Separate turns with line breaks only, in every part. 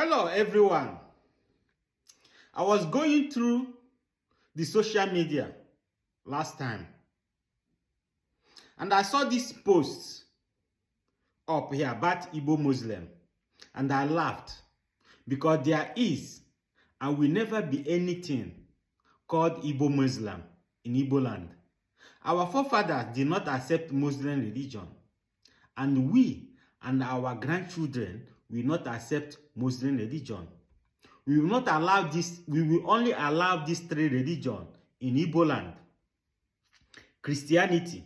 Hello everyone. I was going through the social media last time and I saw this post up here about Igbo Muslim and I laughed because there is and will never be anything called Igbo Muslim in Igbo land. Our forefathers did not accept Muslim religion and we and our grandchildren will not accept Muslim religion. We will not allow this, we will only allow these three religions in Igbo land: Christianity,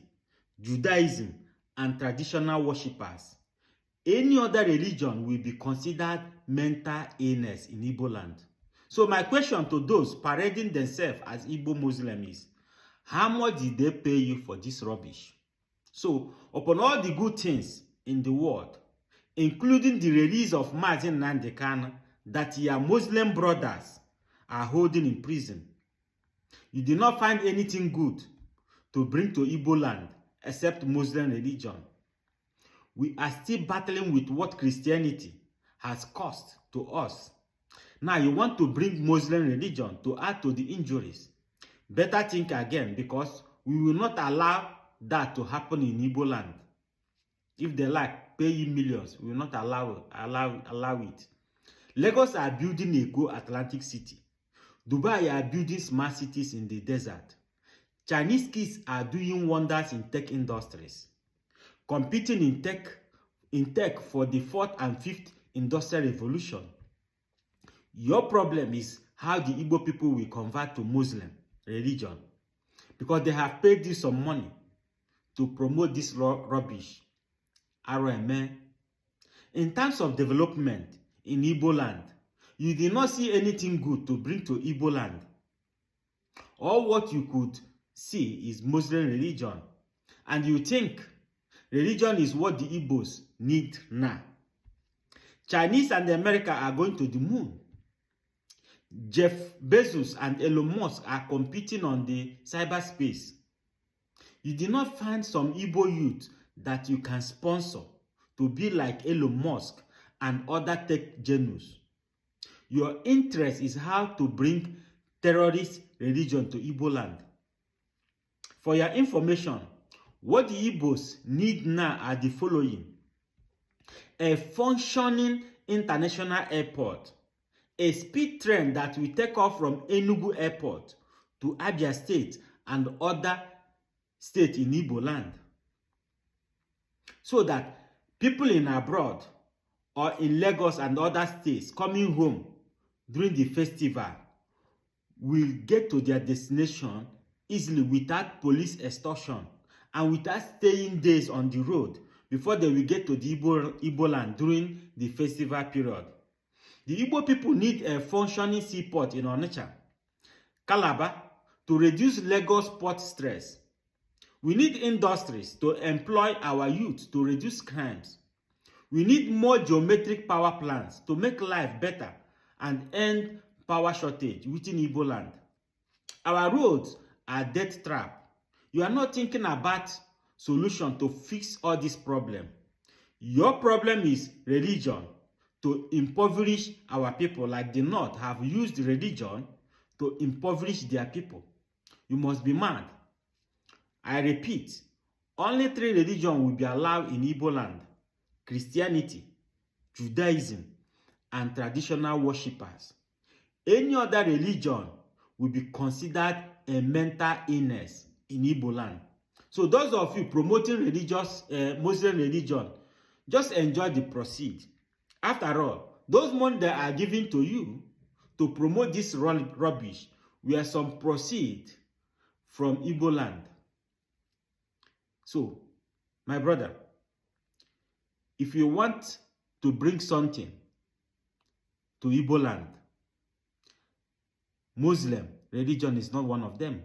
Judaism, and traditional worshippers. Any other religion will be considered mental illness in Igbo land. So my question to those parading themselves as Igbo Muslim is, how much did they pay you for this rubbish? So upon all the good things in the world, including the release of Mazi Nnamdi Kanu that your Muslim brothers are holding in prison, you did not find anything good to bring to Igbo land except Muslim religion. We are still battling with what Christianity has cost to us. Now you want to bring Muslim religion to add to the injuries. Better think again, because we will not allow that to happen in Igbo land. If they like, pay you millions. We will not allow it. Lagos are building a go-Atlantic city. Dubai are building smart cities in the desert. Chinese kids are doing wonders in tech industries, competing in tech for the fourth and fifth industrial revolution. Your problem is how the Igbo people will convert to Muslim religion, because they have paid you some money to promote this rubbish. RMA. In terms of development in Igbo land, you did not see anything good to bring to Igbo land. All what you could see is Muslim religion, and you think religion is what the Igbos need now. Chinese and America are going to the moon. Jeff Bezos and Elon Musk are competing on the cyberspace. You did not find some Igbo youth that you can sponsor to be like Elon Musk and other tech genius. Your interest is how to bring terrorist religion to Igbo land. For your information, what the Igbos need now are the following: a functioning international airport, a speed train that will take off from Enugu Airport to Abia State and other states in Igbo land, so that people in abroad or in Lagos and other states coming home during the festival will get to their destination easily without police extortion and without staying days on the road before they will get to the Igbo land during the festival period. The Igbo people need a functioning seaport in Onitsha, Calabar, to reduce Lagos port stress. We need industries to employ our youth to reduce crimes. We need more geometric power plants to make life better and end power shortage within Igbo land. Our roads are death trap. You are not thinking about solution to fix all this problem. Your problem is religion, to impoverish our people, like the North have used religion to impoverish their people. You must be mad. I repeat, only three religions will be allowed in Igbo land: Christianity, Judaism, and traditional worshippers. Any other religion will be considered a mental illness in Igbo land. So those of you promoting Muslim religion, just enjoy the proceed. After all, those money that are given to you to promote this rubbish were some proceed from Igbo land. So, my brother, if you want to bring something to Igbo land, Muslim religion is not one of them.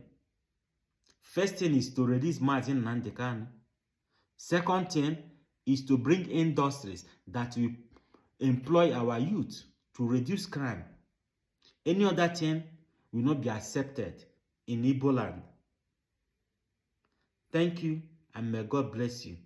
First thing is to release Mazi Nnamdi Kanu. Second thing is to bring industries that will employ our youth to reduce crime. Any other thing will not be accepted in Igbo land. Thank you, and may God bless you.